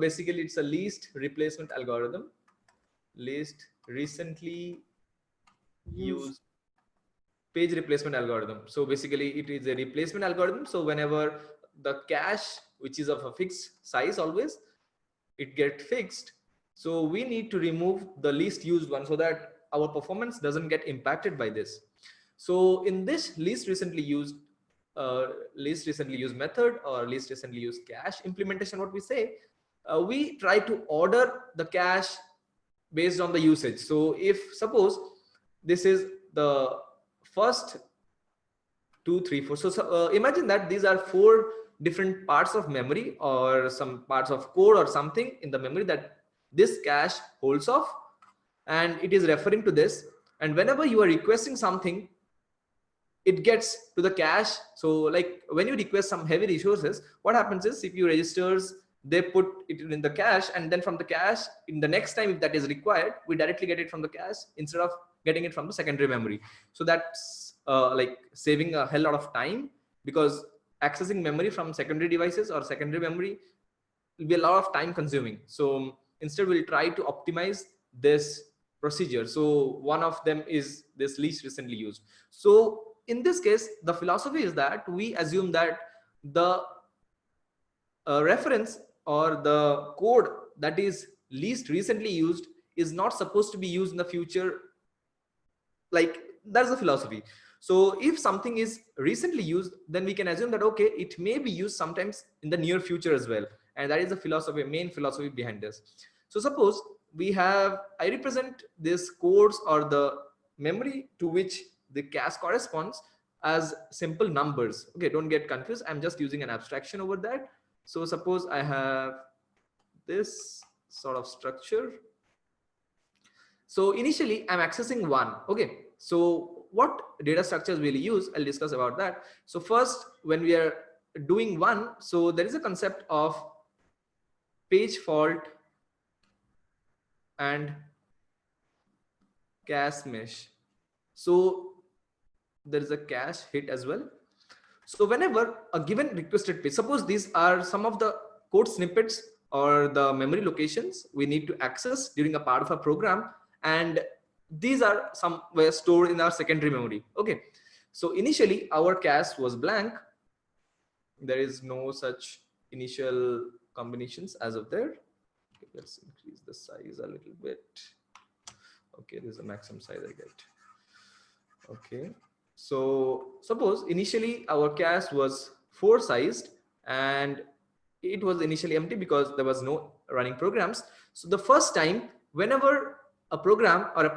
Basically, it's a least replacement algorithm. Least recently used page replacement algorithm. So basically it is a replacement algorithm. So whenever the cache, which is of a fixed size, always it get fixed, so we need to remove the least used one so that our performance doesn't get impacted by this. So in this least recently used method or least recently used cache implementation, what we say, we try to order the cache based on the usage. So if suppose this is the first 2 3 4, so imagine that these are 4 different parts of memory or some parts of code or something in the memory that this cache holds of, and it is referring to this, and whenever you are requesting something, it gets to the cache. So like when you request some heavy resources, what happens is CPU registers, they put it in the cache, and then from the cache, in the next time if that is required, we directly get it from the cache instead of getting it from the secondary memory. So that's like saving a hell lot of time, because accessing memory from secondary devices or secondary memory will be a lot of time consuming. So instead we'll try to optimize this procedure. So one of them is this least recently used. So in this case, the philosophy is that we assume that the reference or the code that is least recently used is not supposed to be used in the future. Like that's the philosophy. So if something is recently used, then we can assume that okay, it may be used sometimes in the near future as well, and that is the philosophy, main philosophy behind this. So suppose we have, I represent this codes or the memory to which the cache corresponds as simple numbers. Okay, don't get confused, I'm just using an abstraction over that. So suppose I have this sort of structure. So initially I'm accessing 1. Okay, so what data structures we'll use, I'll discuss about that. So first, when we are doing 1, so there is a concept of page fault and cache mesh. So there is a cache hit as well. So whenever a given requested page, suppose these are some of the code snippets or the memory locations we need to access during a part of a program, and these are somewhere stored in our secondary memory. Okay, so initially our cache was blank, there is no such initial combinations as of there. Okay, let's increase the size a little bit. Okay, this is the maximum size I get. Okay, so suppose initially our cache was 4 sized and it was initially empty because there was no running programs. So the first time, whenever a program or a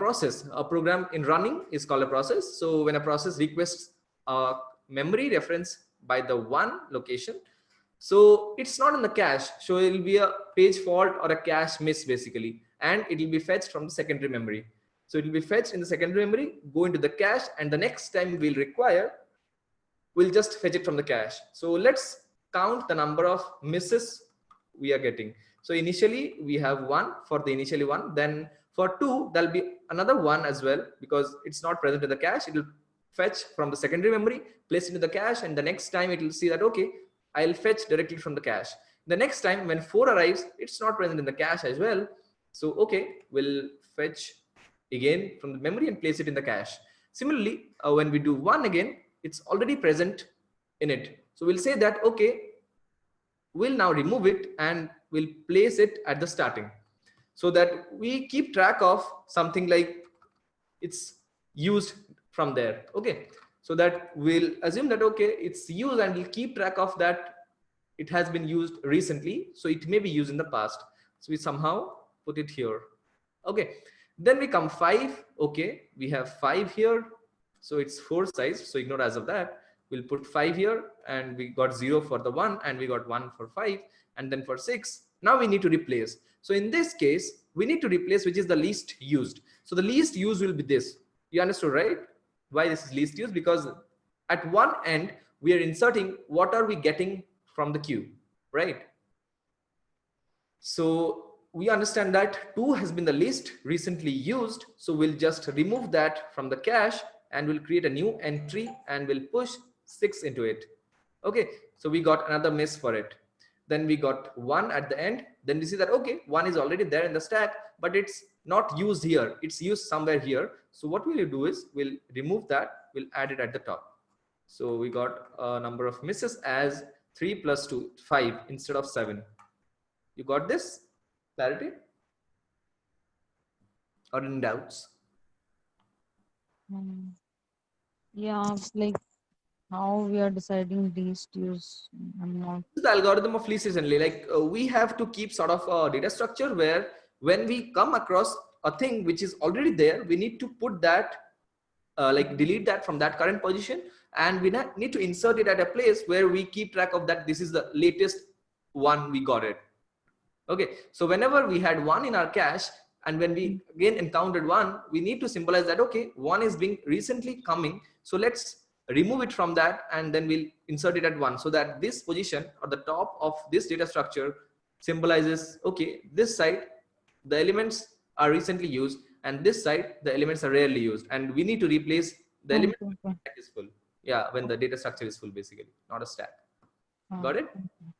program in running is called a process. So when a process requests a memory reference by the 1 location, so it's not in the cache, so it will be a page fault or a cache miss basically, and it will be fetched from the secondary memory. So it will be fetched in the secondary memory, go into the cache, and the next time we'll require, we'll just fetch it from the cache. So let's count the number of misses we are getting. So initially we have 1 for the initially 1, then for 2 there'll be another 1 as well, because it's not present in the cache. It will fetch from the secondary memory, place it into the cache, and the next time it will see that okay, I'll fetch directly from the cache. The next time when 4 arrives, it's not present in the cache as well, so okay, we'll fetch again from the memory and place it in the cache. Similarly, when we do 1 again, it's already present in it, so we'll say that okay, we'll now remove it and we'll place it at the starting, so that we keep track of something like it's used from there. Okay, so that we'll assume that okay, it's used, and we'll keep track of that it has been used recently, so it may be used in the past, so we somehow put it here. Okay, then we come 5. Okay, we have 5 here, so it's 4 size, so ignore as of that. We'll put 5 here, and we got 0 for the 1, and we got 1 for 5, and then for 6 now we need to replace. So in this case we need to replace which is the least used. So the least used will be this. You understood, right? Why this is least used? Because at one end we are inserting what are we getting from the queue, right? So we understand that 2 has been the least recently used, so we'll just remove that from the cache and we'll create a new entry and we'll push 6 into it. Okay, so we got another miss for it. then we got 1 at the end. Then we see that, okay, 1 is already there in the stack, but it's not used here. It's used somewhere here. So what we'll do is we'll remove that. We'll add it at the top. So we got a number of misses as 3 plus 2, 5 instead of 7. You got this? Clarity? Or any doubts? Yeah, like how we are deciding these twos. I'm not. The algorithm of least recently, like we have to keep sort of a data structure where when we come across a thing which is already there, we need to put that, like delete that from that current position, and we need to insert it at a place where we keep track of that. This is the latest one we got it. Okay, so whenever we had 1 in our cache, and when we again encountered 1, we need to symbolize that, okay, 1 is being recently coming. So let's remove it from that, and then we'll insert it at 1, so that this position or the top of this data structure symbolizes, okay, this side the elements are recently used, and this side the elements are rarely used, and we need to replace the element when the stack is full. Yeah, when the data structure is full, basically, not a stack. Got it?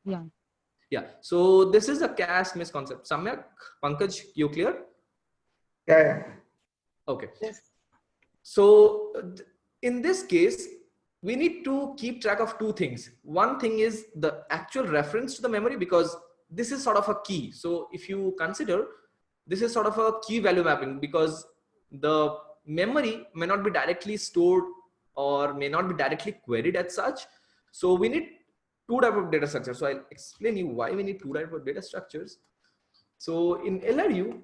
Yeah. Yeah, so this is a cache misconcept. Samyak, Pankaj, you clear? Yeah. Okay. Yes. So in this case, we need to keep track of 2 things. One thing is the actual reference to the memory, because this is sort of a key. So if you consider, this is sort of a key value mapping, because the memory may not be directly stored or may not be directly queried as such. So we need 2 types of data structures. So I'll explain you why we need 2 types of data structures. So in LRU,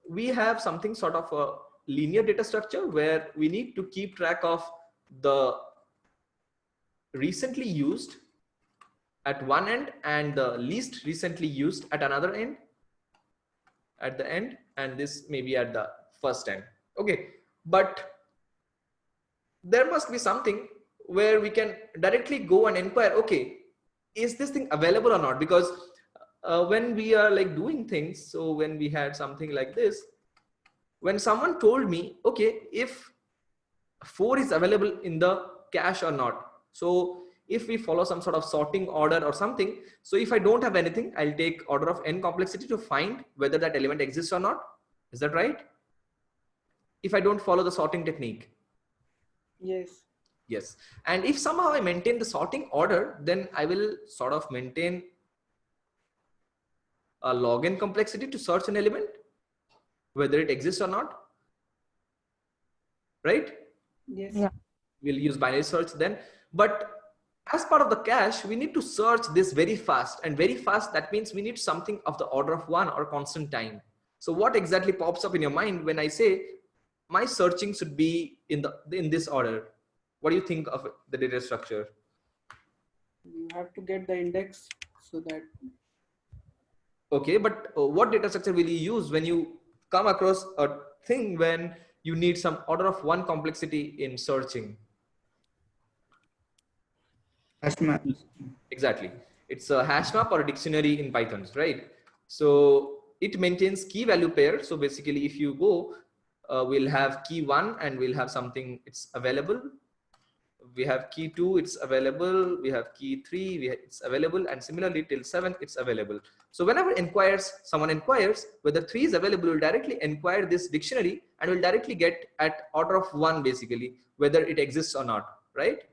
we have something sort of a linear data structure where we need to keep track of the recently used at one end and the least recently used at another end, at the end, and this may be at the first end. Okay, but there must be something where we can directly go and inquire, okay, is this thing available or not? Because when we are like doing things, so when we had something like this, when someone told me, okay, if 4 is available in the cache or not. So if we follow some sort of sorting order or something, so if I don't have anything, I'll take order of n complexity to find whether that element exists or not. Is that right? If I don't follow the sorting technique. Yes. Yes. And if somehow I maintain the sorting order, then I will sort of maintain a log n complexity to search an element, whether it exists or not. Right? Yes. Yeah. We'll use binary search then. But as part of the cache, we need to search this very fast, and very fast, that means we need something of the order of 1 or constant time. So what exactly pops up in your mind when I say my searching should be in this order? What do you think of the data structure? You have to get the index so that. Okay, but what data structure will you use when you come across a thing when you need some order of 1 complexity in searching? Hash map. Exactly. It's a hash map or a dictionary in Python, right? So it maintains key value pair. So basically, if you go, we'll have key 1 and we'll have something, it's available. We have key 2, it's available. We have key 3, it's available. And similarly till 7, it's available. So whenever someone inquires whether 3 is available, we'll directly inquire this dictionary and we'll directly get at order of 1, basically, whether it exists or not, right?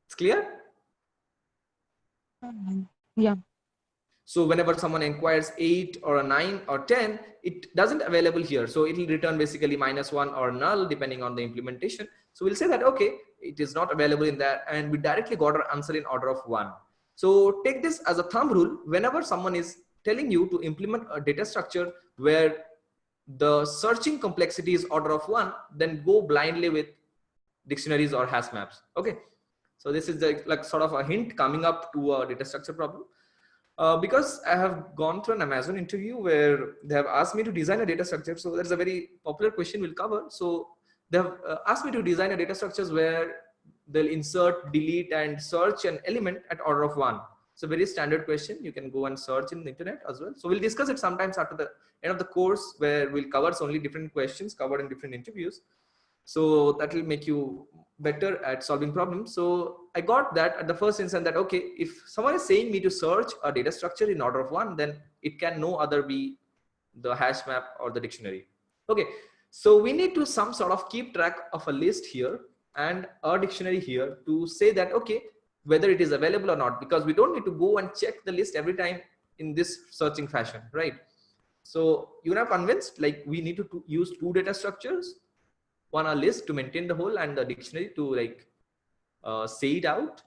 It's clear? Yeah. So whenever someone inquires 8 or a 9 or 10, it doesn't available here. So it will return basically -1 or null depending on the implementation. So we'll say that, okay, it is not available in that, and we directly got our answer in order of 1. So take this as a thumb rule. Whenever someone is telling you to implement a data structure where the searching complexity is order of 1, then go blindly with dictionaries or hash maps. Okay. So this is the, like sort of a hint coming up to a data structure problem. Because I have gone through an Amazon interview where they have asked me to design a data structure. So that's a very popular question we'll cover. So they have asked me to design a data structures where they'll insert, delete, and search an element at order of 1. It's a very standard question. You can go and search in the internet as well. So we'll discuss it sometimes after the end of the course, where we'll cover only different questions covered in different interviews. So that will make you better at solving problems. So I got that at the first instance that, okay, if someone is saying me to search a data structure in order of one, then it can no other be the hash map or the dictionary. Okay, so we need to some sort of keep track of a list here and a dictionary here to say that, okay, whether it is available or not, because we don't need to go and check the list every time in this searching fashion, right? So you're now convinced like we need to use two data structures, one a list to maintain the whole and the dictionary to like say it out.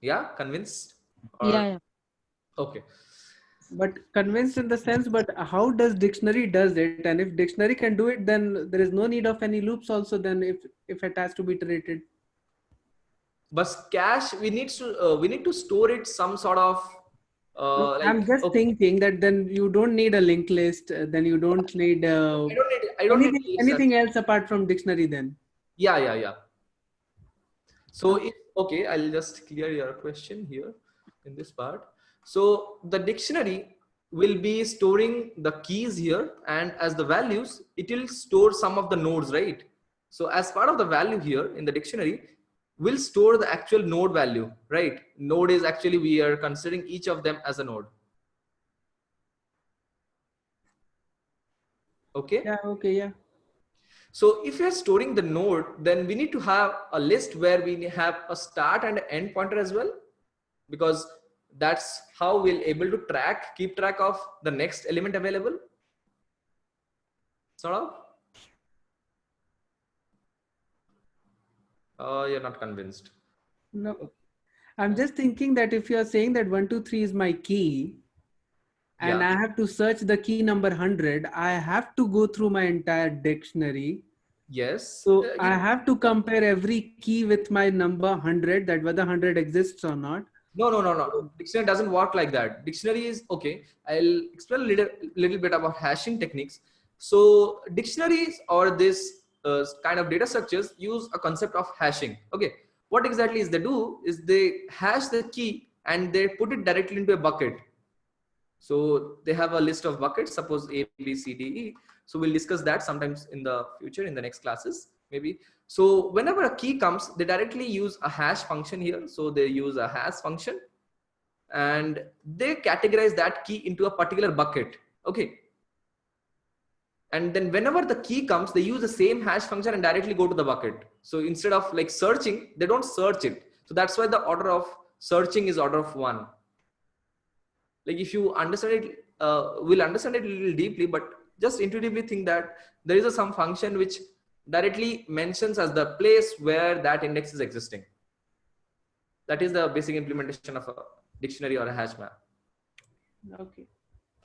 Yeah, convinced? Or, Yeah, yeah. okay. But convinced in the sense, but how does dictionary does it? And if dictionary can do it, then there is no need of any loops also then if it has to be iterated. But cache, we need to store it some sort of No, I'm like, just okay, thinking that then you don't need a linked list, then you don't need I don't need to use that. anything else apart from dictionary then. Yeah. So Okay. if, okay, I'll just clear your question here in this part. So the dictionary will be storing the keys here, and as the values, it will store some of the nodes, right? So as part of the value here in the dictionary, we'll store the actual node value, right? Node is actually, we are considering each of them as a node. Okay. Yeah, okay, yeah. So if you're storing the node, then we need to have a list where we have a start and end pointer as well, because that's how we'll able to keep track of the next element available. Sort of. You're not convinced. No, I'm just thinking that if you are saying that 1, 2, 3 is my key, and Yeah. I have to search the key number 100, I have to go through my entire dictionary. Yes. So I have to compare every key with my number 100, that whether 100 exists or not. No. Dictionary doesn't work like that. Dictionary is, okay, I'll explain a little bit about hashing techniques. So dictionaries or this kind of data structures use a concept of hashing. Okay, what exactly is they do is they hash the key and they put it directly into a bucket. So they have a list of buckets, suppose A, B, C, D, E. So we'll discuss that sometimes in the future, in the next classes, maybe. So whenever a key comes, they directly use a hash function here. So they use a hash function and they categorize that key into a particular bucket. Okay. And then whenever the key comes, they use the same hash function and directly go to the bucket. So instead of like searching, they don't search it. So that's why the order of searching is order of 1. Like if you understand it, we'll understand it a little deeply, but just intuitively think that there is some function which directly mentions as the place where that index is existing. That is the basic implementation of a dictionary or a hash map. Okay.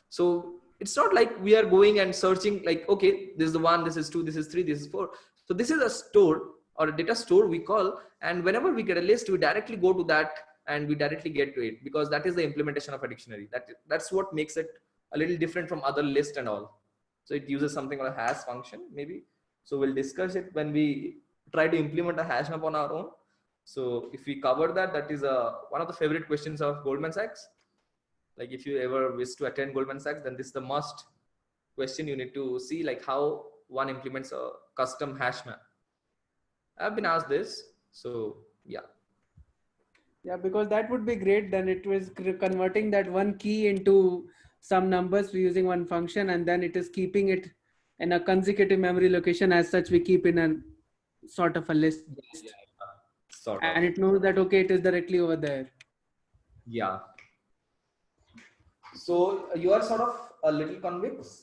So it's not like we are going and searching like, okay, this is the 1, this is 2, this is 3, this is 4. So this is a store or a data store we call, and whenever we get a list, we directly go to that and we directly get to it, because that is the implementation of a dictionary. That's what makes it a little different from other lists and all. So it uses something called a hash function maybe. So we'll discuss it when we try to implement a hash map on our own. So if we cover that, that is one of the favorite questions of Goldman Sachs. Like if you ever wish to attend Goldman Sachs, then this is the must question you need to see, like how one implements a custom hash map. I've been asked this. So yeah. Yeah, because that would be great. Then it was converting that one key into some numbers using one function, and then it is keeping it in a consecutive memory location. As such, we keep in a sort of a list, Sort of. and it knows that, okay, it is directly over there. Yeah. So you are sort of a little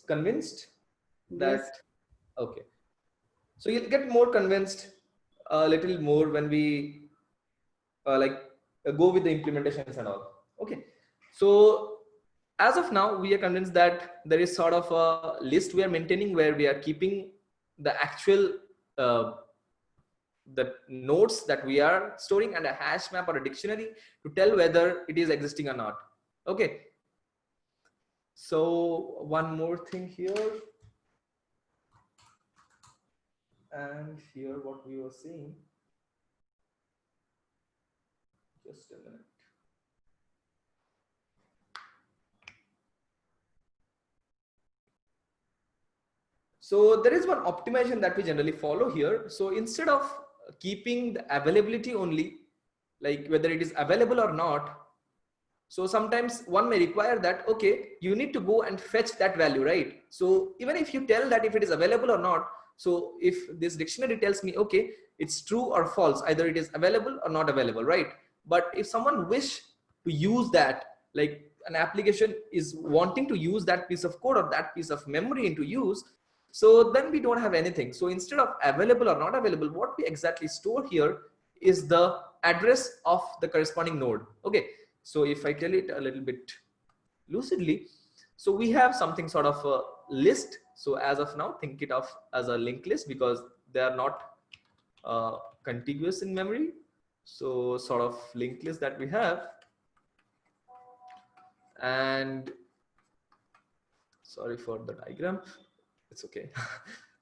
convinced that, Yes. okay. So you'll get more convinced a little more when we go with the implementations and all. Okay. So as of now, we are convinced that there is sort of a list we are maintaining where we are keeping the actual the nodes that we are storing and a hash map or a dictionary to tell whether it is existing or not. Okay. So one more thing here. And here what we were seeing. Just a minute. So there is one optimization that we generally follow here. So instead of keeping the availability only, like whether it is available or not. So sometimes one may require that, okay, you need to go and fetch that value, right? So even if you tell that if it is available or not, so if this dictionary tells me, okay, it's true or false, either it is available or not available, right? But if someone wish to use that, like an application is wanting to use that piece of code or that piece of memory into use, so then we don't have anything. So instead of available or not available, what we exactly store here is the address of the corresponding node. Okay, so if I tell it a little bit lucidly, so we have something sort of a list. So as of now, think it of as a linked list because they are not contiguous in memory. So sort of linked list that we have. And sorry for the diagram, it's okay.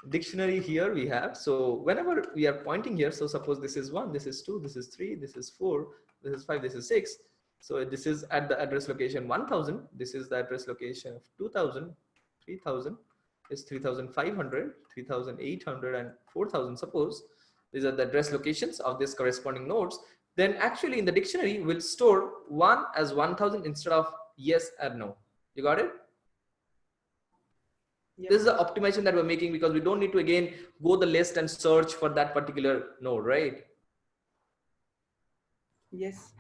Dictionary here we have. So whenever we are pointing here, so suppose this is 1, this is 2, this is 3, this is 4, this is 5, this is 6. So this is at the address location 1000. This is the address location of 2000, 3000 is 3500, 3800 and 4000. Suppose these are the address locations of these corresponding nodes. Then actually in the dictionary we'll store 1 as 1000 instead of yes or no. You got it? Yep. This is the optimization that we're making because we don't need to again go the list and search for that particular node, right? Yes.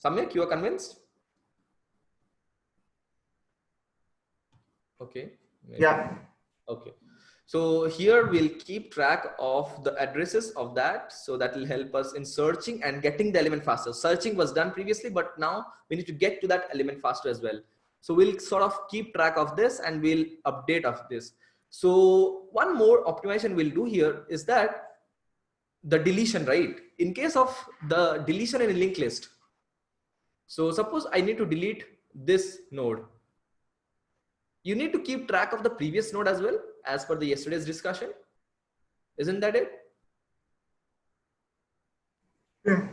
Samyak, you are convinced? Okay. Maybe. Yeah. Okay. So here we'll keep track of the addresses of that. So that will help us in searching and getting the element faster. Searching was done previously, but now we need to get to that element faster as well. So we'll sort of keep track of this and we'll update of this. So one more optimization we'll do here is that the deletion, right? In case of the deletion in a linked list. So suppose I need to delete this node. You need to keep track of the previous node as well as per the yesterday's discussion. Isn't that it? Yeah.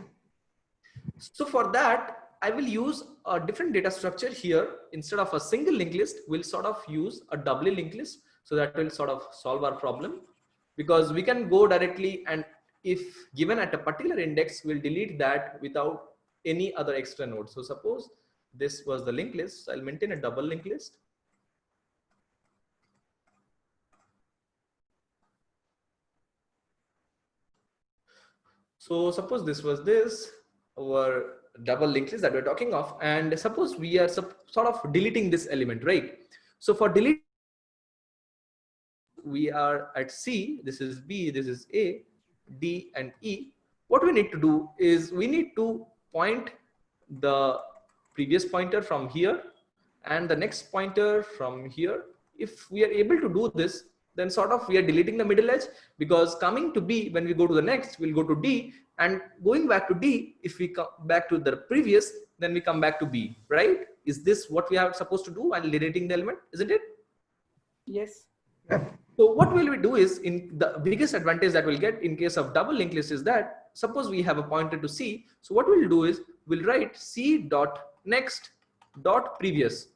So for that, I will use a different data structure here. Instead of a single linked list, we'll sort of use a doubly linked list. So that will sort of solve our problem because we can go directly and if given at a particular index, we'll delete that without any other extra node. So suppose this was the linked list. So I'll maintain a double linked list. So suppose this was this, our double linked list that we're talking of, and suppose we are sort of deleting this element, right? So for delete, we are at C, this is B, this is A, D and E. What we need to do is we need to point the previous pointer from here and the next pointer from here. If we are able to do this, then sort of we are deleting the middle edge because coming to B, when we go to the next, we'll go to D and going back to D, if we come back to the previous, then we come back to B, right? Is this what we are supposed to do while deleting the element, isn't it? Yes. Yeah. So what will we do is in the biggest advantage that we'll get in case of double linked list is that suppose we have a pointer to C. So what we'll do is we'll write C dot next dot previous,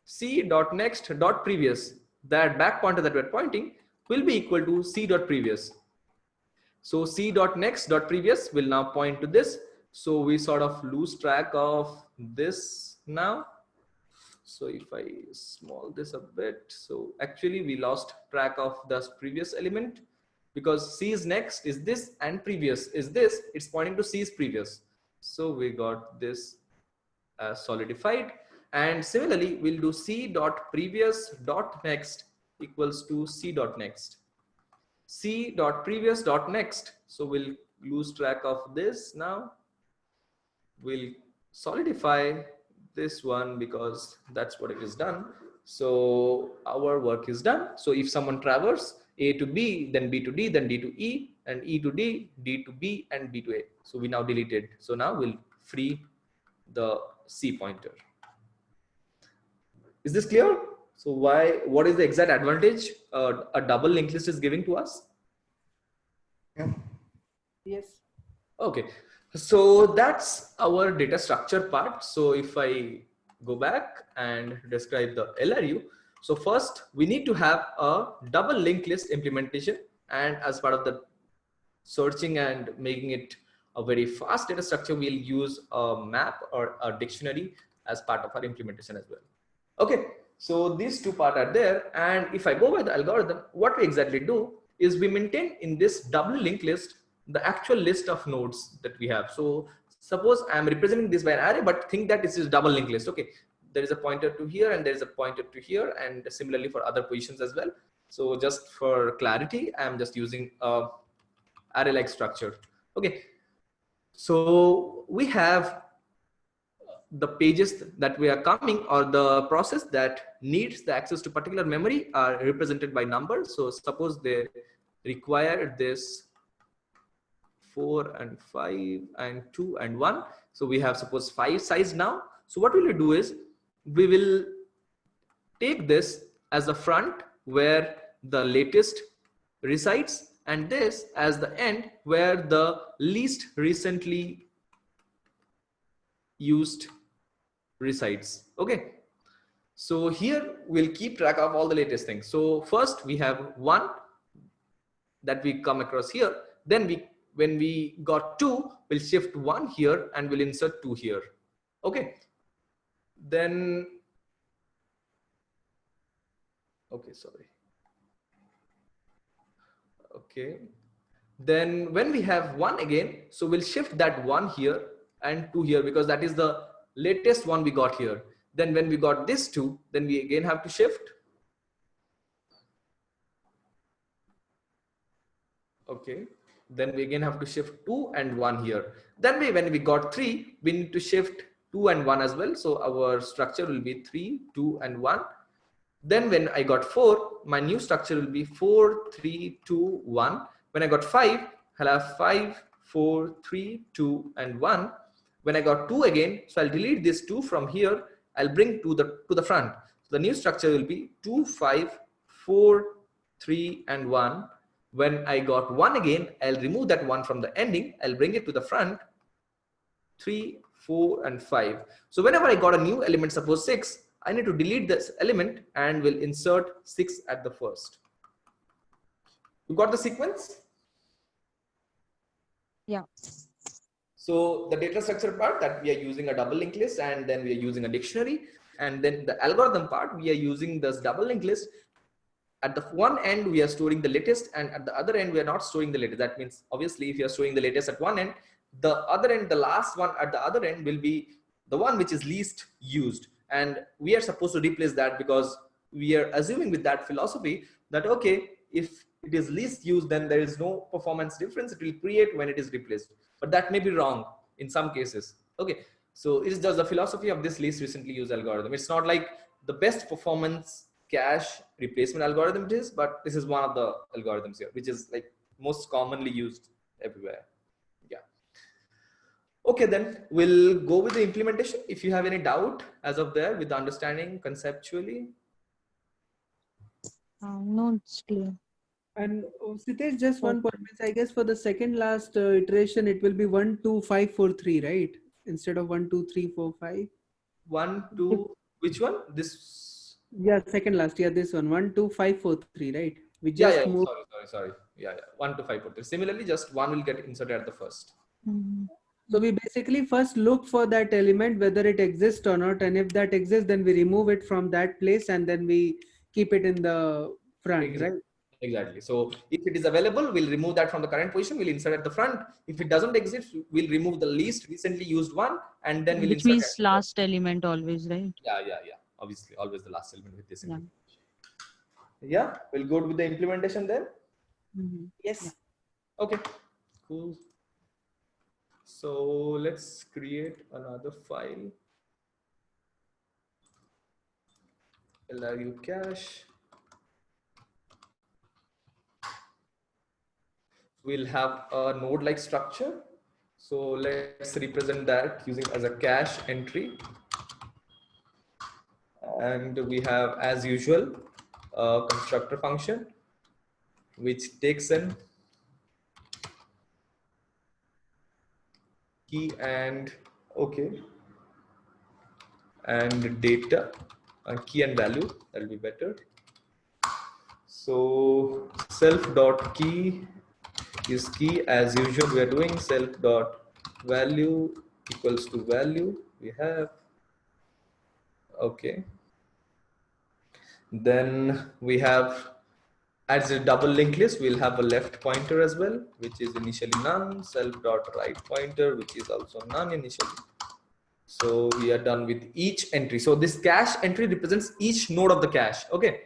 C dot next dot previous. That back pointer that we're pointing will be equal to C dot previous. So C dot next dot previous will now point to this. So we sort of lose track of this now. So if I small this a bit, so actually we lost track of the previous element because C is next is this and previous is this, it's pointing to C's previous. So we got this solidified. And similarly, we'll do C dot previous dot next equals to C dot next. C dot previous dot next. So we'll lose track of this now. We'll solidify this one because that's what it is done. So our work is done. So if someone traverses A to B, then B to D, then D to E, and E to D, D to B, and B to A. So we now deleted. So now we'll free the C pointer. Is this clear? So what is the exact advantage a double linked list is giving to us? Yeah. Yes. Okay, so that's our data structure part. So if I go back and describe the LRU, so first we need to have a double linked list implementation, and as part of the searching and making it a very fast data structure, we'll use a map or a dictionary as part of our implementation as well. Okay, so these two parts are there. And if I go by the algorithm, what we exactly do is we maintain in this double linked list the actual list of nodes that we have. So suppose I'm representing this by an array, but think that this is double linked list. Okay, there is a pointer to here and there is a pointer to here, and similarly for other positions as well. So just for clarity, I'm just using a array like structure. Okay, so we have the pages that we are coming, or the process that needs the access to particular memory, are represented by numbers. So suppose they require this 4 and 5 and 2 and 1. So we have suppose 5 size now. So what we will do is we will take this as the front where the latest resides, and this as the end where the least recently used resides. Okay, so here we'll keep track of all the latest things. So first we have 1 that we come across here. Then when we got 2, we'll shift 1 here and we'll insert 2 here. Okay, then okay, then when we have 1 again, so we'll shift that 1 here and 2 here, because that is the latest one we got here. Then when we got this 2, then we again have to shift. Okay, then we again have to shift 2 and 1 here. Then when we got 3, we need to shift 2 and 1 as well. So our structure will be 3, 2 and 1. Then when I got 4, my new structure will be 4, 3, 2, 1. When I got 5, I'll have 5, 4, 3, 2 and 1. When I got 2 again, so I'll delete this 2 from here. I'll bring to the front. So the new structure will be 2, 5, 4, 3 and 1. When I got 1 again, I'll remove that 1 from the ending. I'll bring it to the front. 3, 4 and 5. So whenever I got a new element, suppose 6, I need to delete this element and will insert 6 at the first. You got the sequence? Yeah. So the data structure part, that we are using a double linked list, and then we are using a dictionary, and then the algorithm part, we are using this double linked list. At the one end, we are storing the latest, and at the other end, we are not storing the latest. That means obviously if you are storing the latest at one end, the other end, the last one at the other end will be the one which is least used. And we are supposed to replace that, because we are assuming with that philosophy that, okay, if it is least used, then there is no performance difference it will create when it is replaced. But that may be wrong in some cases. Okay, so it is just the philosophy of this least recently used algorithm. It's not like the best performance cache replacement algorithm it is, but this is one of the algorithms here, which is like most commonly used everywhere. Yeah. Okay, then we'll go with the implementation. If you have any doubt as of there with the understanding conceptually. No, it's clear. And Sitesh, just one point. I guess for the second last iteration, it will be 1, 2, 5, 4, 3, right? Instead of 1, 2, 3, 4, 5. 1, 2, which one? This? Yeah, second last. Yeah, this one. 1, 2, 5, 4, 3, right? We just moved. Sorry. Yeah. 1 to 5, 4, 3. Similarly, just 1 will get inserted at the first. Mhm. So we basically first look for that element, whether it exists or not. And if that exists, then we remove it from that place and then we keep it in the front, right? Exactly. So if it is available, we'll remove that from the current position. We'll insert at the front. If it doesn't exist, we'll remove the least recently used one, and then we'll Which insert means last element always, right? Yeah. Obviously, always the last element with this. Yeah. Yeah. We'll go with the implementation then. Mhm. Yes. Okay. Cool. So let's create another file. LRU cache. We'll have a node-like structure. So let's represent that using as a cache entry. And we have, as usual, a constructor function, which takes in key and and data, key and value, that'll be better. So self.key is key. As usual, we are doing self dot value equals to value. We have, okay. Then we have, as a double linked list, we'll have a left pointer as well, which is initially none, self dot right pointer, which is also none initially. So we are done with each entry. So this cache entry represents each node of the cache. Okay.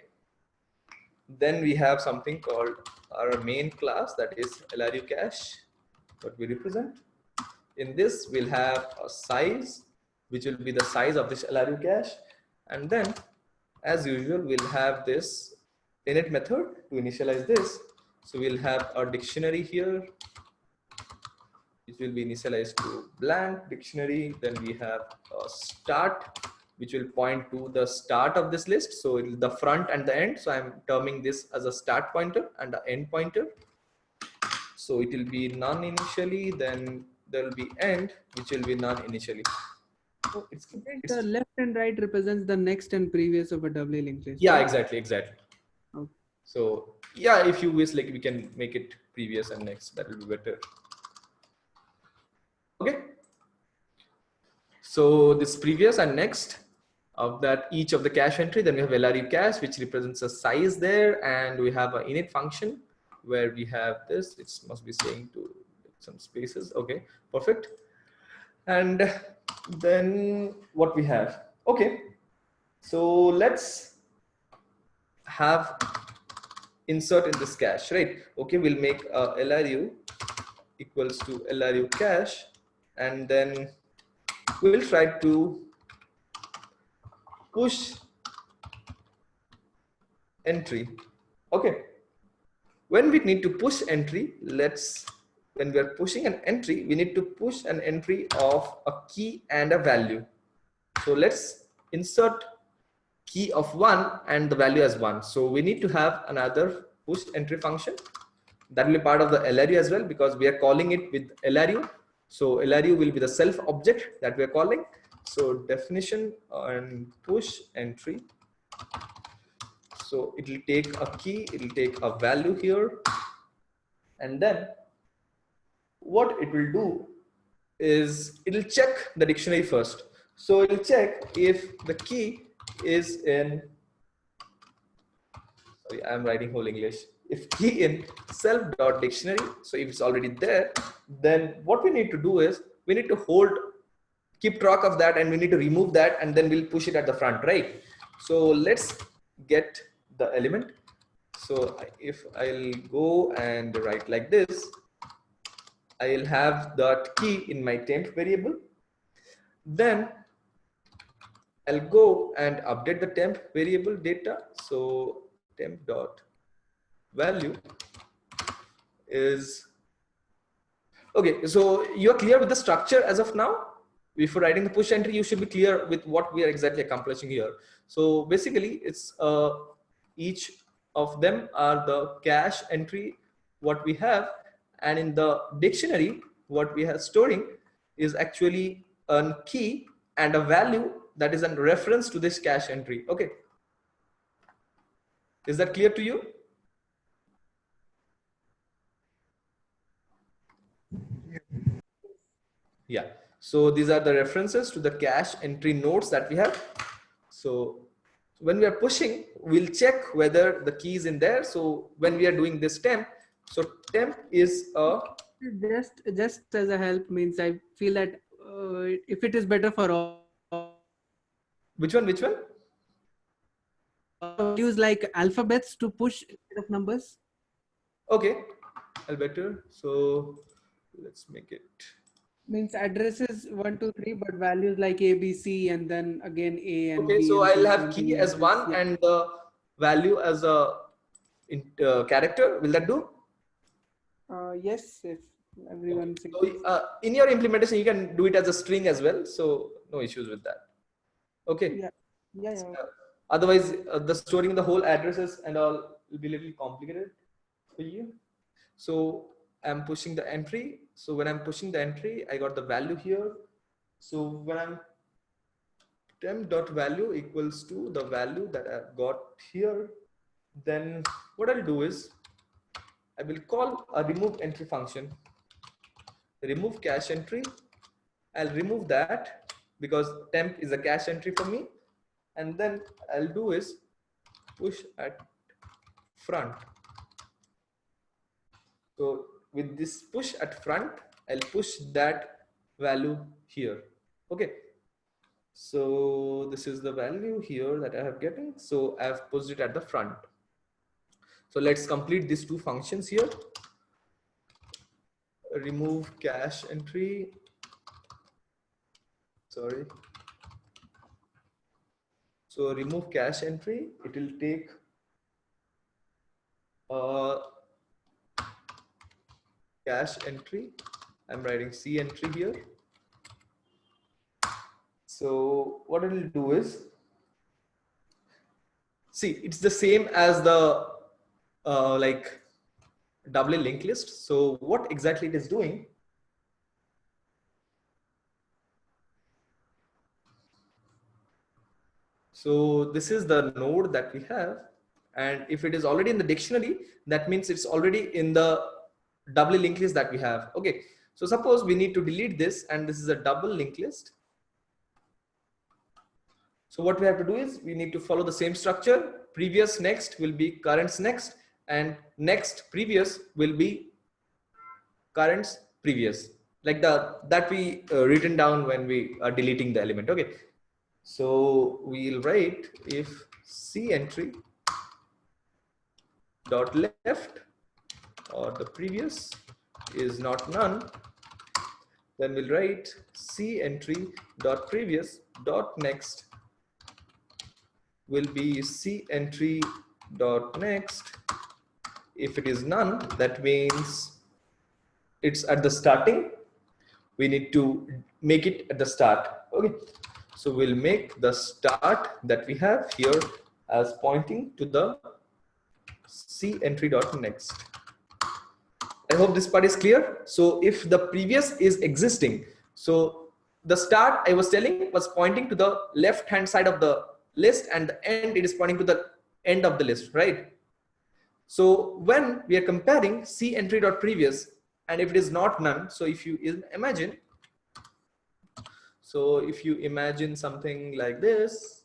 Then we have something called our main class, that is LRU cache, what we represent. In this, we'll have a size, which will be the size of this LRU cache. And then, as usual, we'll have this init method to initialize this. So we'll have our dictionary here, which will be initialized to blank dictionary. Then we have a start, which will point to the start of this list. So it is the front and the end. So I'm terming this as a start pointer and the end pointer. So it will be none initially, then there will be end, which will be none initially. So the left and right represents the next and previous of a doubly linked list. Yeah, right? exactly. Okay. So yeah, if you wish, like we can make it previous and next, that will be better. Okay. So this previous and next of that, each of the cache entry, then we have LRU cache, which represents a size there, and we have an init function where we have this. It must be saying to some spaces. Okay, perfect. And then what we have? Okay, so let's have insert in this cache, right? Okay, we'll make a LRU equals to LRU cache, and then we'll try to push entry. Okay, when we need to push entry, when we are pushing an entry, we need to push an entry of a key and a value. So let's insert key of 1 and the value as 1. So we need to have another push entry function that will be part of the LRU as well, because we are calling it with LRU. So LRU will be the self object that we are calling. So definition and push entry. So it will take a key, it will take a value here, and then what it will do is it will check the dictionary first. So it will check if the key is in, sorry, I'm writing whole English. If key in self.dictionary, so if it's already there, then what we need to do is we need to keep track of that, and we need to remove that, and then we'll push it at the front, right? So let's get the element. So if I'll go and write like this, I'll have that key in my temp variable. Then I'll go and update the temp variable data. So temp dot value is okay. So you're clear with the structure as of now. Before writing the push entry, you should be clear with what we are exactly accomplishing here. So basically, it's each of them are the cache entry what we have, and in the dictionary what we are storing is actually a key and a value that is a reference to this cache entry. Okay, is that clear to you? Yeah, so these are the references to the cache entry nodes that we have. So when we are pushing, we'll check whether the key is in there. So when we are doing this temp, so temp is a Just as a help, means I feel that if it is better for all, which one? use like alphabets to push instead of numbers. Okay, I'll better. So let's make it. Means addresses 1, 2, 3, but values like A, B, C, and then again A and Okay, B. so and I'll C have and key D as and 1 this, yeah. and the value as a character. Will that do? Yes, if everyone thinks. So in your implementation, you can do it as a string as well. So no issues with that. Okay. Yeah. Otherwise, the storing the whole addresses and all will be a little complicated for you. So I'm pushing the entry. So when I'm pushing the entry, I got the value here. So when I'm temp.value equals to the value that I've got here, then what I'll do is I will call a remove entry function. Remove cache entry. I'll remove that because temp is a cache entry for me. And then I'll do is push at front. So with this push at front, I'll push that value here. Okay. So this is the value here that I have getting. So I've pushed it at the front. So let's complete these two functions here. Remove cache entry. Sorry. So remove cache entry. It will take cache entry. I'm writing C entry here. So what it will do is, see, it's the same as the like doubly linked list. So what exactly it is doing? So this is the node that we have. And if it is already in the dictionary, that means it's already in the doubly linked list that we have. Okay. So suppose we need to delete this, and this is a double linked list. So what we have to do is we need to follow the same structure. Previous next will be currents next, and next previous will be currents previous, like that we written down when we are deleting the element. Okay. So we'll write if C entry dot left or the previous is not none, then we'll write C entry dot previous dot next will be C entry dot next. If it is none, that means it's at the starting. We need to make it at the start. Okay. So we'll make the start that we have here as pointing to the C entry dot next. I hope this part is clear. So if the previous is existing, so the start I was telling was pointing to the left hand side of the list, and the end it is pointing to the end of the list, right? So when we are comparing C entry dot previous, and if it is not none, so if you imagine, something like this,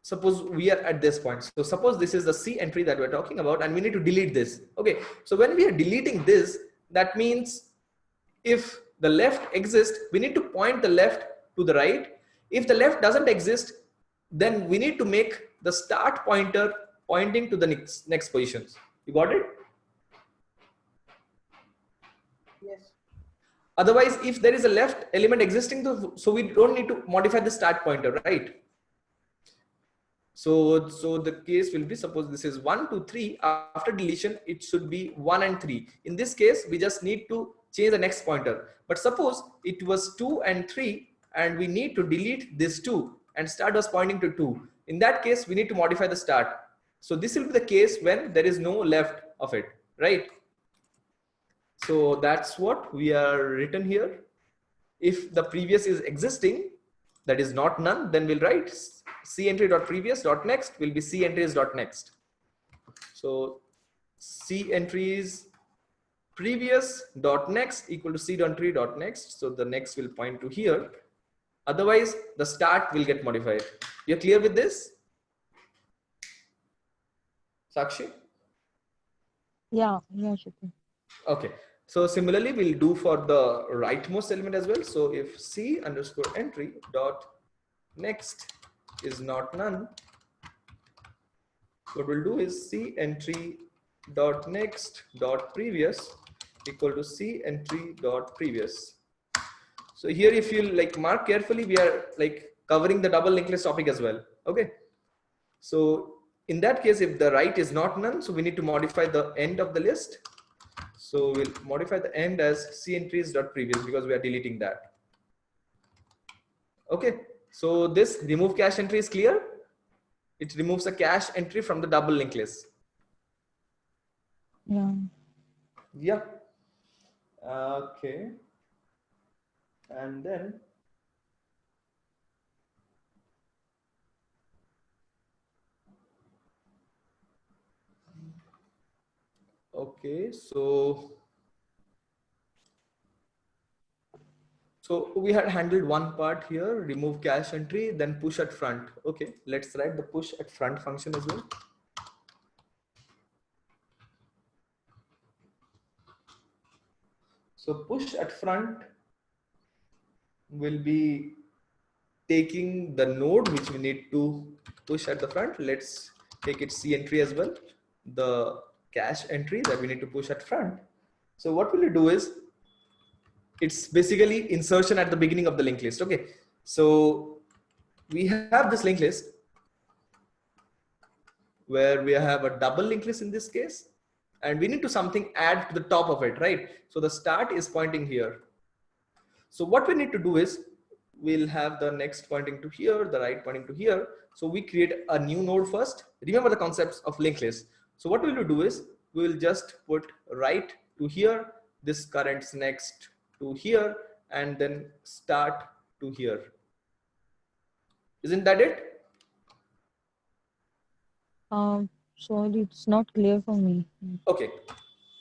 suppose we are at this point. So suppose this is the C entry that we're talking about, and we need to delete this. Okay. So when we are deleting this, that means if the left exists, we need to point the left to the right. If the left doesn't exist, then we need to make the start pointer pointing to the next positions. You got it? Yes. Otherwise, if there is a left element existing, so we don't need to modify the start pointer, right? So the case will be, suppose this is 1, 2, 3. After deletion, it should be 1 and 3. In this case, we just need to change the next pointer. But suppose it was 2 and 3, and we need to delete this 2, and start was pointing to 2. In that case, we need to modify the start. So this will be the case when there is no left of it, right? So that's what we are written here. If the previous is existing, that is not none, then we'll write C entry dot previous dot next will be C entries dot next. So C entries previous dot next equal to C entry dot next. So the next will point to here. Otherwise, the start will get modified. You're clear with this, Sakshi? Yeah, Shruti. Okay. So similarly, we'll do for the rightmost element as well. So if C underscore entry dot next is not none, what we'll do is C entry dot next dot previous equal to C entry dot previous. So here, if you like mark carefully, we are like covering the double linked list topic as well. Okay. So in that case, if the right is not none, so we need to modify the end of the list. So we'll modify the end as C entries dot previous because we are deleting that. Okay. So this remove cache entry is clear. It removes a cache entry from the double linked list. Yeah. Yeah. Okay. And then Okay, so we had handled one part here, remove cache entry, then push at front. Okay, let's write the push at front function as well. So push at front will be taking the node which we need to push at the front. Let's take it C entry as well, the cache entry that we need to push at front. So what will you do is, it's basically insertion at the beginning of the linked list. Okay, so we have this linked list where we have a double linked list in this case, and we need to something add to the top of it, right? So the start is pointing here. So what we need to do is, we'll have the next pointing to here, the right pointing to here. So we create a new node first. Remember the concepts of linked list. So what we'll do is, we'll just put right to here, this current's next to here, and then start to here. Isn't that it? Sorry, it's not clear for me. Okay,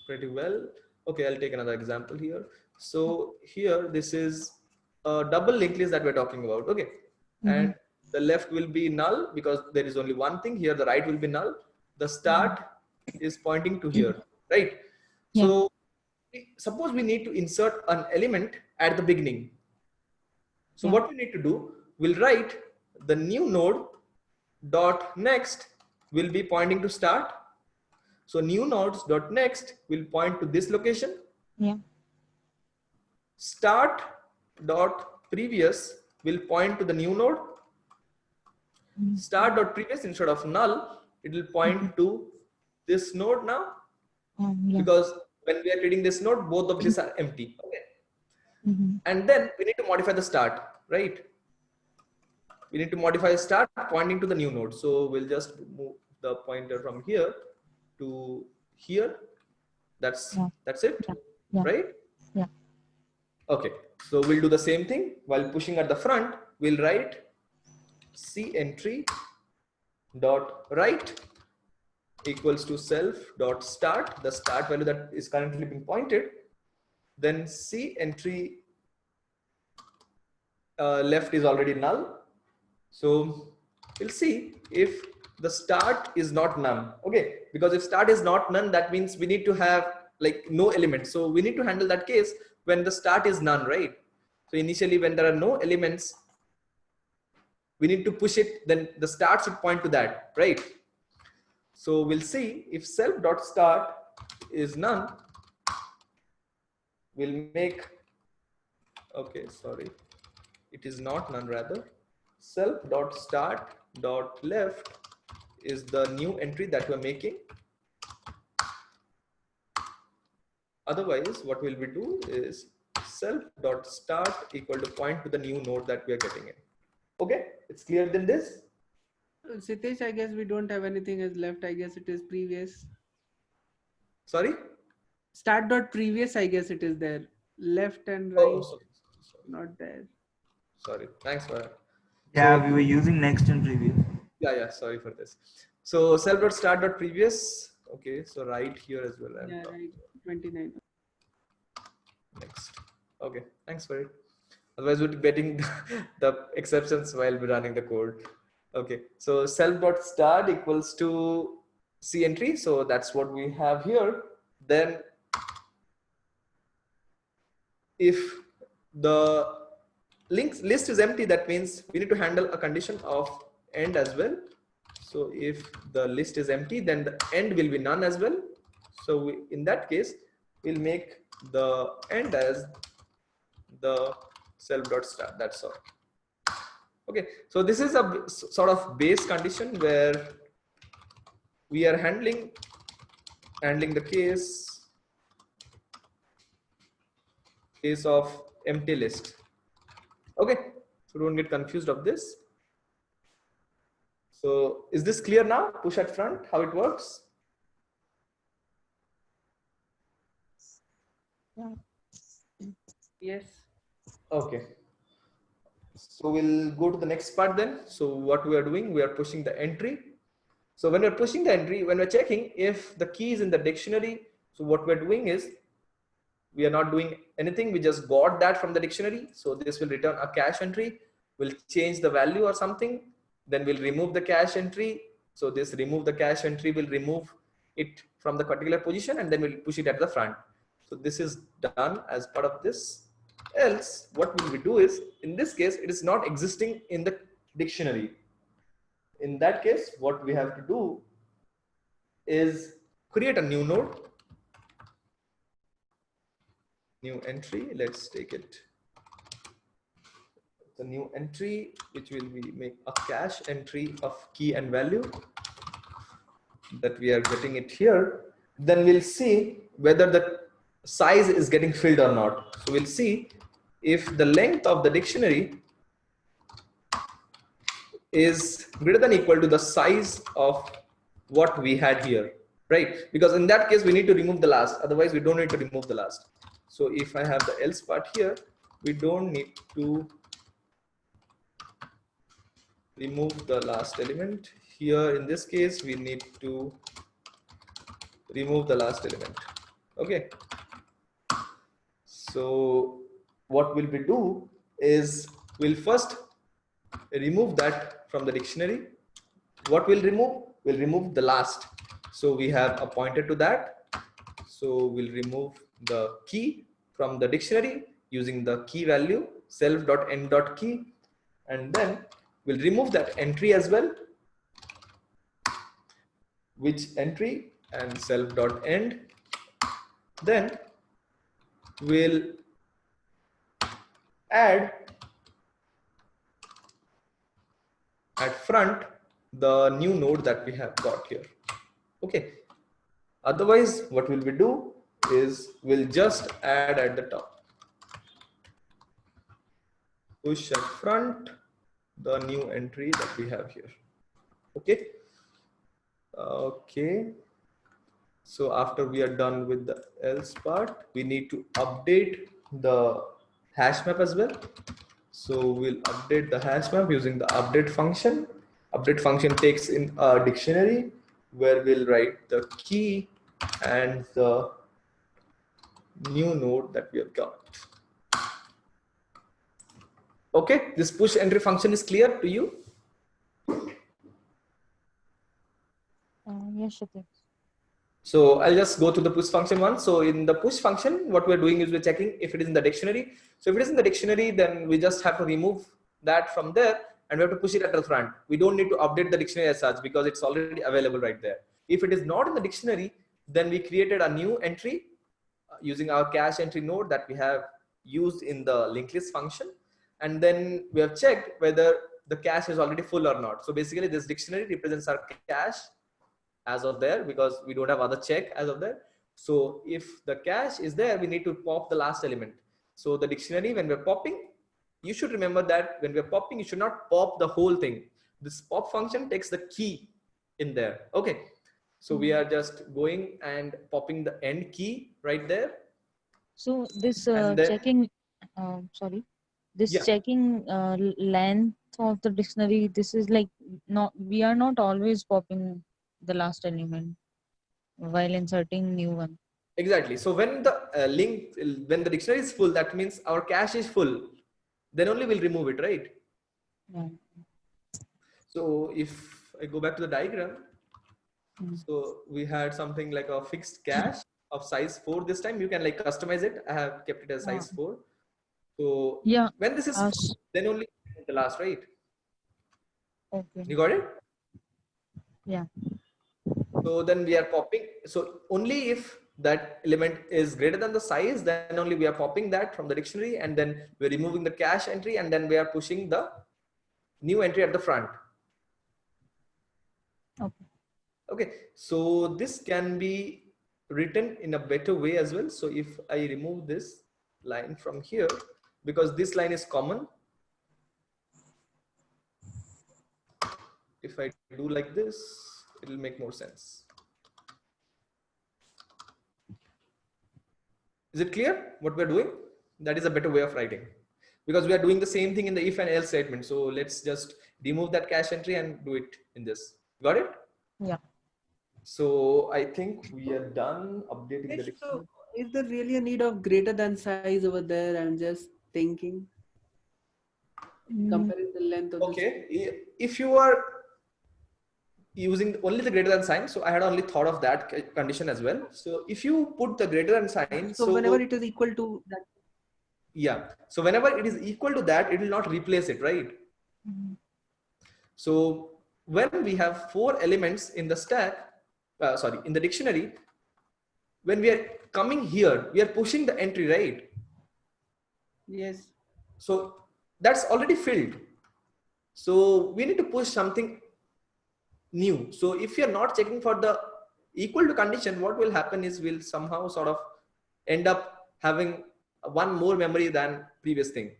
pretty well. Okay, I'll take another example here. So here, this is a double linked list that we're talking about. Okay, and the left will be null because there is only one thing here. The right will be null. The start is pointing to here, right? Yeah. So suppose we need to insert an element at the beginning. So what we need to do, we'll write the new node dot next will be pointing to start. So new nodes dot next will point to this location. Yeah. Start dot previous will point to the new node. Start dot previous, instead of null, it will point to this node now, Yeah. because when we are reading this node, both of these are empty. Okay. And then we need to modify the start, right? We need to modify start pointing to the new node. So we'll just move the pointer from here to here. That's it, Yeah. right? Yeah. Okay, so we'll do the same thing. While pushing at the front, we'll write C entry dot right equals to self dot start, the start value that is currently being pointed. Then C entry left is already null. So we'll see if the start is not none. Okay, because if start is not none, that means we need to have like no element. So we need to handle that case when the start is none, right? So initially when there are no elements, we need to push it, then the start should point to that, right? So we'll see if self dot start is none, we'll make, okay, sorry, it is not none, rather self dot start dot left is the new entry that we're making. Otherwise, what will we do is self dot start equal to point to the new node that we are getting in. Okay, it's clear than this. Sitesh, I guess we don't have anything as left. I guess it is previous. Sorry. Start dot previous. I guess it is there. Left and right. Oh, sorry. Not there. Sorry. Thanks for that. Yeah, we were using next and previous. Yeah. Sorry for this. So self dot start dot previous. Okay. So right here as well. Yeah, right. 29. Next. Okay. Thanks for it. Otherwise, we're getting the exceptions while we're running the code. Okay. So self dot start equals to C entry. So that's what we have here. Then if the linked list is empty, that means we need to handle a condition of end as well. So if the list is empty, then the end will be none as well. So in that case, we'll make the end as the self dot start. That's all. Okay, so this is a sort of base condition where we are handling the case of empty list. Okay, so don't get confused of this. So is this clear now? Push at front, how it works? Yes. Okay. So we'll go to the next part then. So what we are doing, we are pushing the entry. So when we're pushing the entry, when we're checking if the key is in the dictionary, So what we're doing is, we are not doing anything. We just got that from the dictionary. So this will return a cache entry. We'll change the value or something. Then we'll remove the cache entry. So this remove the cache entry will remove it from the particular position, and then we'll push it at the front. So this is done as part of this. Else, what will we do is, in this case, it is not existing in the dictionary. In that case, what we have to do is create a new node, new entry. Let's take it. The new entry, which will be make a cache entry of key and value that we are getting it here. Then we'll see whether the size is getting filled or not. So we'll see if the length of the dictionary is greater than or equal to the size of what we had here, right? Because in that case, we need to remove the last. Otherwise, we don't need to remove the last. So if I have the else part here, we don't need to remove the last element. Here in this case, we need to remove the last element. Okay. So what will we do is, we'll first remove that from the dictionary. What we'll remove? We'll remove the last. So we have a pointer to that. So we'll remove the key from the dictionary using the key value self.end.key, and then we'll remove that entry as well. Which entry? And self.end. Then we'll add at front the new node that we have got here. Okay. Otherwise, what will we do is, we'll just add at the top. Push at front the new entry that we have here. Okay. Okay. So after we are done with the else part, we need to update the hash map as well. So we'll update the hash map using the update function. Update function takes in a dictionary where we'll write the key and the new node that we have got. Okay, this push entry function is clear to you? Yes, Shatik. So I'll just go to the push function one. So in the push function, what we're doing is we're checking if it is in the dictionary. So if it is in the dictionary, then we just have to remove that from there and we have to push it at the front. We don't need to update the dictionary as such because it's already available right there. If it is not in the dictionary, then we created a new entry using our cache entry node that we have used in the linked list function. And then we have checked whether the cache is already full or not. So basically this dictionary represents our cache as of there, because we don't have other check as of there. So if the cache is there, we need to pop the last element. So the dictionary, when we're popping, you should remember that when we're popping, you should not pop the whole thing. This pop function takes the key in there. Okay. So we are just going and popping the end key right there. So this And then- checking, this Yeah. checking length of the dictionary, this is like not, we are not always popping the last element while inserting new one. Exactly. So when the when the dictionary is full, that means our cache is full. Then only we'll remove it, right? Yeah. So if I go back to the diagram, Mm. so we had something like a fixed cache of size 4 this time. You can like customize it. I have kept it as size 4. So Yeah. when this is full, then only the last, right? Okay. You got it? Yeah. So then we are popping. So only if that element is greater than the size, then only we are popping that from the dictionary, and then we're removing the cache entry, and then we are pushing the new entry at the front. Okay. Okay. So this can be written in a better way as well. So if I remove this line from here, because this line is common, if I do like this, it will make more sense. Is it clear what we're doing? That is a better way of writing, because we are doing the same thing in the if and else statement. So let's just remove that cache entry and do it in this. Got it? Yeah. So I think we are done updating the So dictionary. is there really a need of greater than size over there? I'm just thinking, comparing the length of the Okay, if you are using only the greater than sign, so I had only thought of that condition as well. So if you put the greater than sign, So whenever it is equal to that, yeah, so whenever it is equal to that, it will not replace it, right? So when we have 4 elements in the stack, sorry, in the dictionary, when we are coming here, we are pushing the entry, right? yes, So that's already filled. So we need to push something new. So if you're not checking for the equal to condition, what will happen is we'll somehow sort of end up having one more memory than previous thing,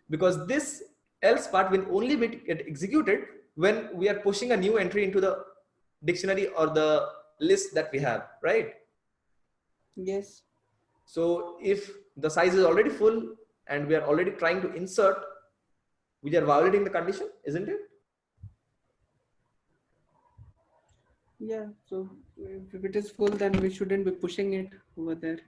because this else part will only be get executed when we are pushing a new entry into the dictionary or the list that we have, right? yes, So if the size is already full and we are already trying to insert, we are violating the condition, isn't it? yeah. So if it is full, then we shouldn't be pushing it over there.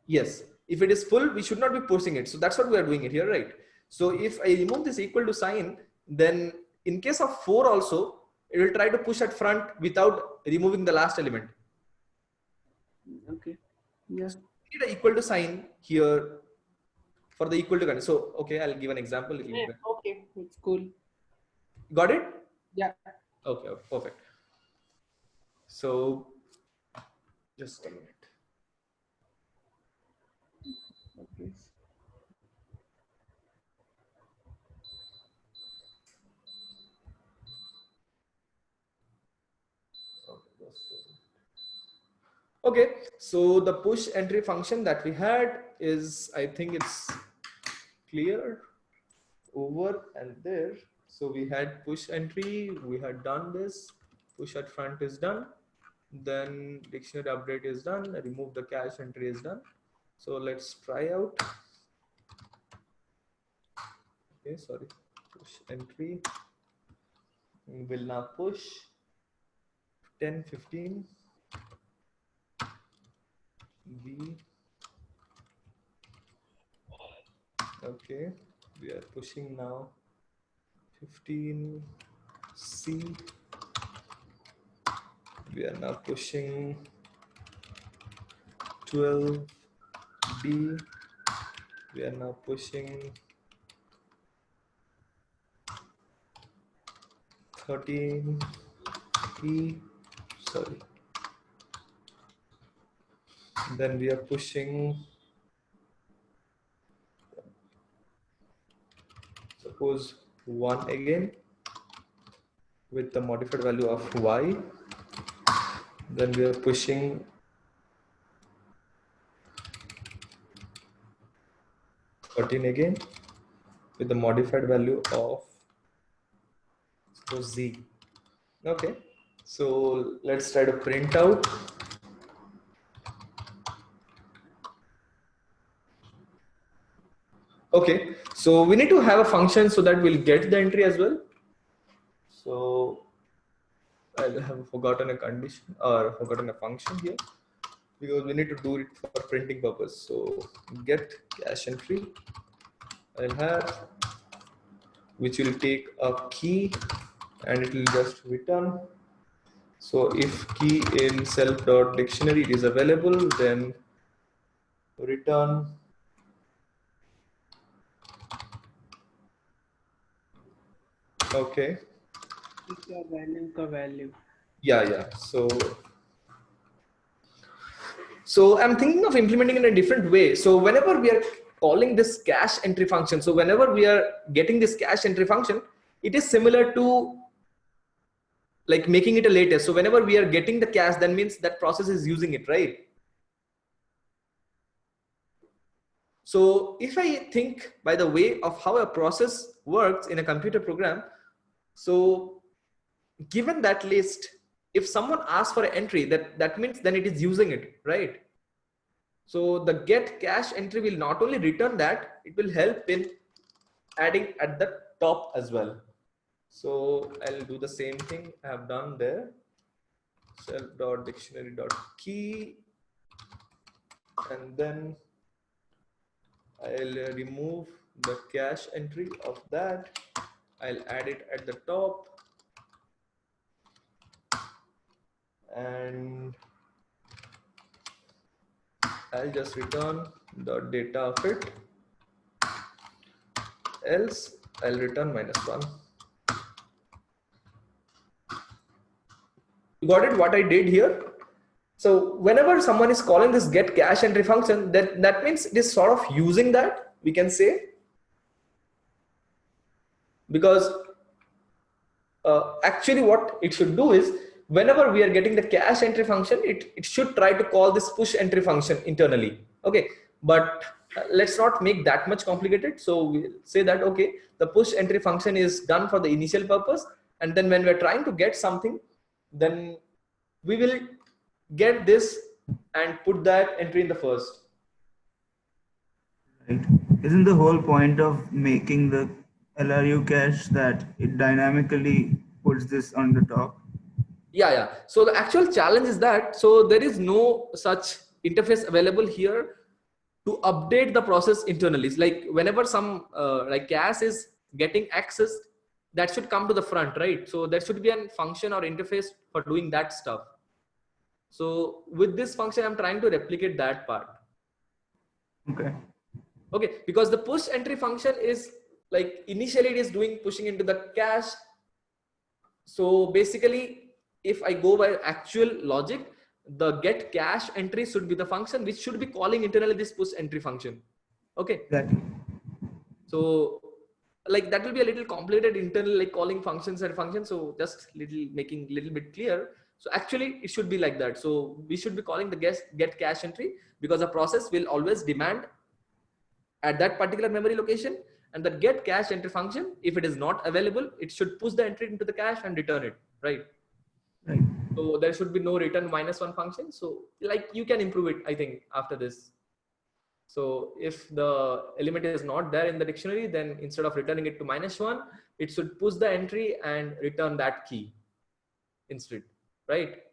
Yes, if it is full, we should not be pushing it. So that's what we are doing it here, right? So if I remove this equal to sign, then in case of 4 also, it will try to push at front without removing the last element. Okay, yeah, So we need an equal to sign here for the equal to condition. So, okay, I'll give an example. okay, it's cool. Got it? Yeah, Okay, okay, perfect. So just a minute. okay. Okay, so the push entry function that we had is, I think it's clear over and there. So we had push entry, we had done this, push at front is done, then dictionary update is done, remove the cache entry is done. So let's try out. Okay, sorry, push entry, we will now push 10, 15, B. Okay, we are pushing now 15, C. We are now pushing 12, D. We are now pushing 13, E. Sorry. Then we are pushing, suppose 1 again with the modified value of Y. Then we are pushing 13 again with the modified value of suppose Z. Okay, so let's try to print out. Okay, so we need to have a function so that we'll get the entry as well. So I have forgotten a condition or forgotten a function here, because we need to do it for printing purpose. So get cache entry, I'll have, which will take a key and it will just return. So if key in self.dictionary is available, then return okay. Value ka value. Yeah. So I'm thinking of implementing in a different way. So whenever we are calling this cache entry function, so whenever we are getting this cache entry function, it is similar to like making it a latest. So whenever we are getting the cache, that means that process is using it, right? So if I think by the way of how a process works in a computer program, so given that list, if someone asks for an entry, that means then it is using it, right? So the get cache entry will not only return that, it will help in adding at the top as well. So I'll do the same thing I have done there. self.dictionary.key, and then I'll remove the cache entry of that. I'll add it at the top, and I'll just return the data of it. Else I'll return -1. You got it? What I did here? So whenever someone is calling this get cache entry function, that means it is sort of using that, we can say, because actually what it should do is, whenever we are getting the cache entry function, it should try to call this push entry function internally. Okay, but let's not make that much complicated. So we say that, okay, the push entry function is done for the initial purpose, and then when we're trying to get something, then we will get this and put that entry in the first. Right. Isn't the whole point of making the LRU cache that it dynamically puts this on the top? Yeah. So the actual challenge is that, so there is no such interface available here to update the process internally. It's like whenever some like cache is getting accessed, that should come to the front, right? So there should be a function or interface for doing that stuff. So with this function, I'm trying to replicate that part. Okay. Okay, because the push entry function is like initially it is doing pushing into the cache. So basically, if I go by actual logic, the get cache entry should be the function which should be calling internally this push entry function. Okay. Exactly. So like that will be a little complicated internal, like calling functions and functions. So just making little bit clear. So actually it should be like that. So we should be calling the get cache entry, because the process will always demand at that particular memory location, and the get cache entry function, if it is not available, it should push the entry into the cache and return it, right? Right. So there should be no return -1 function. So like you can improve it, I think, after this. So if the element is not there in the dictionary, then instead of returning it to -1, it should push the entry and return that key instead, right?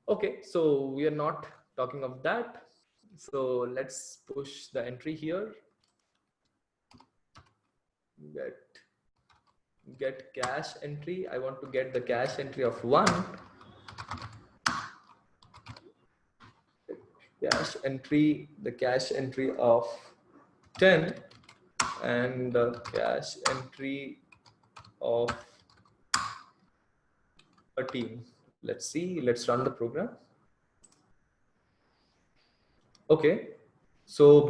Okay, so we are not talking of that. So let's push the entry here. Get cache entry. I want to get the cache entry of 1. Cache entry, the cache entry of 10, and the cache entry of 13. Let's see, let's run the program. Okay, so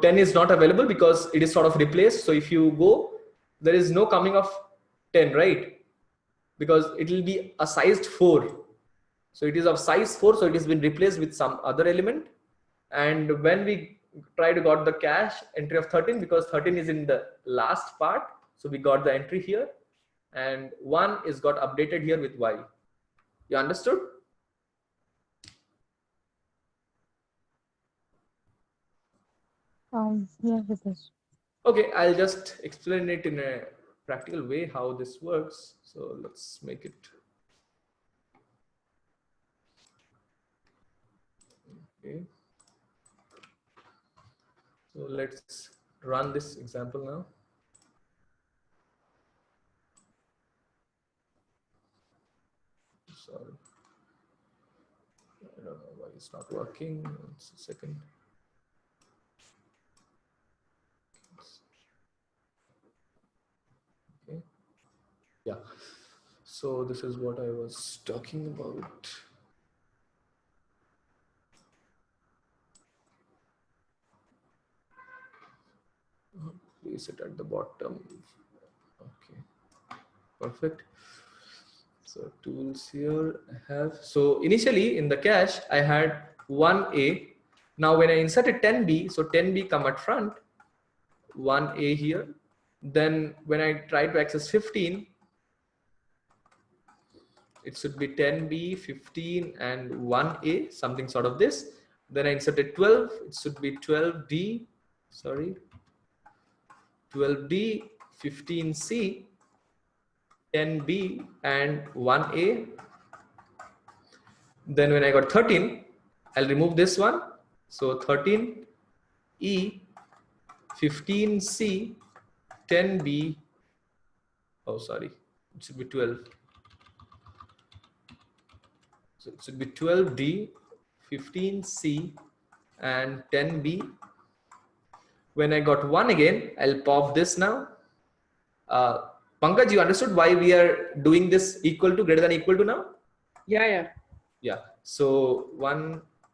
10 is not available because it is sort of replaced. So if you go, there is no coming of 10, right? Because it will be a sized 4. So it is of size 4, so it has been replaced with some other element. And when we try to got the cache entry of 13, because 13 is in the last part, so we got the entry here, and 1 is got updated here with y. You understood? Yeah, it is. Okay, I'll just explain it in a practical way how this works. So let's make it. Okay. So let's run this example now. Sorry. I don't know why it's not working. It's a second. Okay. Yeah. So this is what I was talking about. Place it at the bottom. Okay. Perfect. So tools here I have. So initially in the cache, I had 1A. Now when I inserted 10B, so 10B come at front, 1A here. Then when I try to access 15, it should be 10B, 15, and 1A, something sort of this. Then I inserted 12, it should be 12D, sorry, 12D, 15C, 10B and 1A. Then when I got 13, I'll remove this one. So 13E, 15C, 10B. Oh, sorry, it should be 12. So it should be 12D, 15C, and 10B. When I got 1 again, I'll pop this now. Pankaj, you understood why we are doing this equal to, greater than equal to now? Yeah. Yeah. So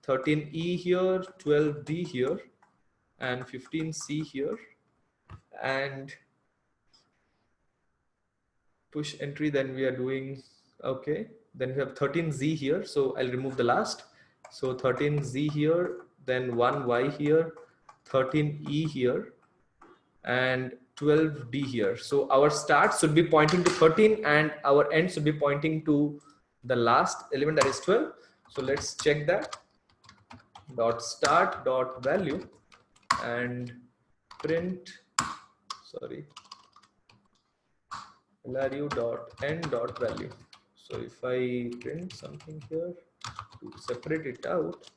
13E here, 12D here, and 15C here, and push entry. Then we are doing, okay. Then we have 13Z here. So I'll remove the last. So 13Z here, then 1Y here, 13E here, and 12D here. So our start should be pointing to 13 and our end should be pointing to the last element, that is 12. So let's check that. Dot start dot value and print, sorry, LRU dot end dot value. So if I print something here to separate it out,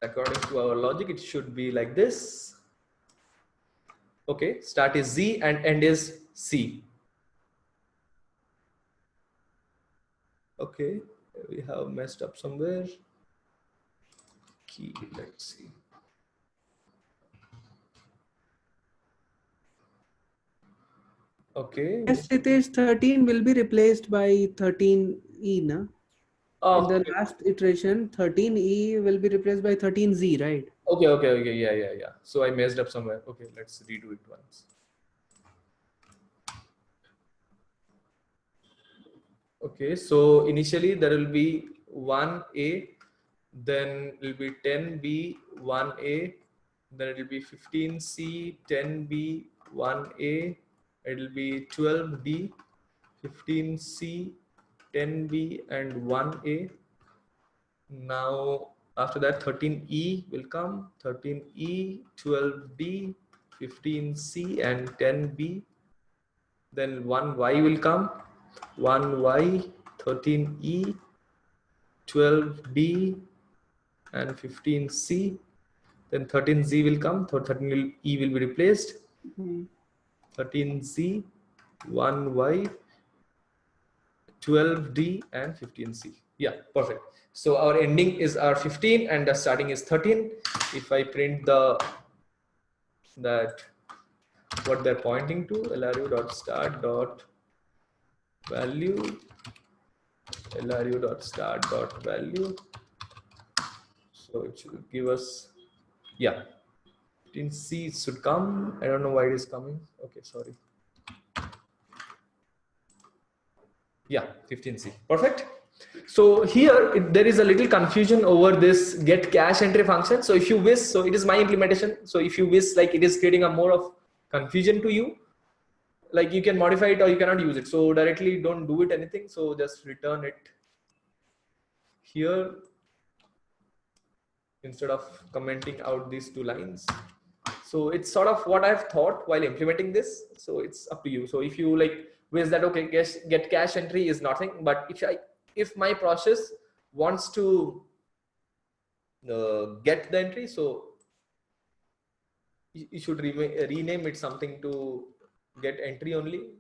according to our logic, it should be like this. Okay, start is Z and end is C. Okay, we have messed up somewhere. Key, let's see. Okay. Yes, it is 13 will be replaced by 13E, na? In the Okay. last iteration, 13E will be replaced by 13Z, right? Okay. Yeah. So I messed up somewhere. Okay, let's redo it once. Okay, so initially there will be 1A, then it will be 10B, 1A, then it will be 15C, 10B, 1A, it will be 12B, 15C, 10B, and 1A. Now after that 13E will come, 13E, 12B, 15C, and 10B. Then 1Y will come, 1Y, 13E, 12B, and 15C. Then 13Z will come, 13E will be replaced, 13Z, 1Y, 12D, and 15C. Yeah, perfect. So our ending is our 15 and the starting is 13. If I print that what they're pointing to, LRU.start.value, LRU.start.value. So it should give us, yeah, 15C should come. I don't know why it is coming. Okay, sorry. Yeah, 15C. Perfect. So here there is a little confusion over this get cache entry function. So if you wish, so it is my implementation. So if you wish, like it is creating a more of confusion to you, like you can modify it or you cannot use it. So directly don't do it anything. So just return it here instead of commenting out these 2 lines. So it's sort of what I've thought while implementing this. So it's up to you. So if you like wish that, okay, get cache entry is nothing, but if my process wants to get the entry, so you should rename it something to get entry only.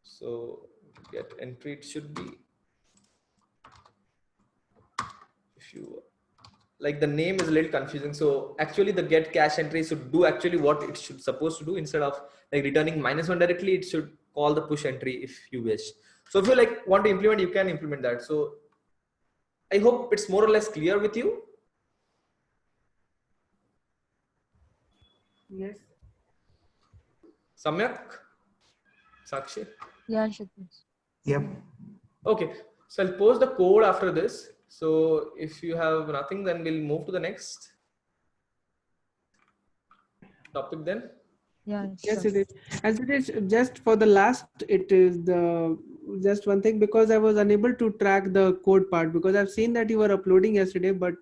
So get entry, it should be, if you like, the name is a little confusing. So actually the get cache entry should do actually what it should supposed to do. Instead of like returning -1 directly, it should call the push entry if you wish. So if you like want to implement, you can implement that. So I hope it's more or less clear with you. Yes. Samyak? Sakshi? Yeah, Shatish. Yep. Okay, so I'll post the code after this. So if you have nothing, then we'll move to the next topic then. Yeah, Yes, sure. it is. As it is, just for the last, it is just one thing, because I was unable to track the code part, because I've seen that you were uploading yesterday, but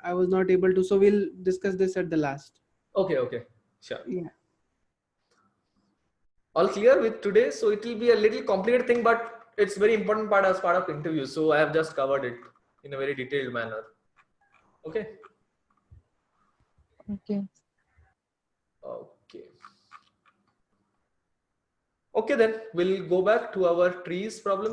I was not able to. So we'll discuss this at the last. Okay, sure. Yeah. All clear with today? So it will be a little complicated thing, but it's very important part as part of interview. So I have just covered it in a very detailed manner. Okay. Okay. Okay. Okay, then we'll go back to our trees problem.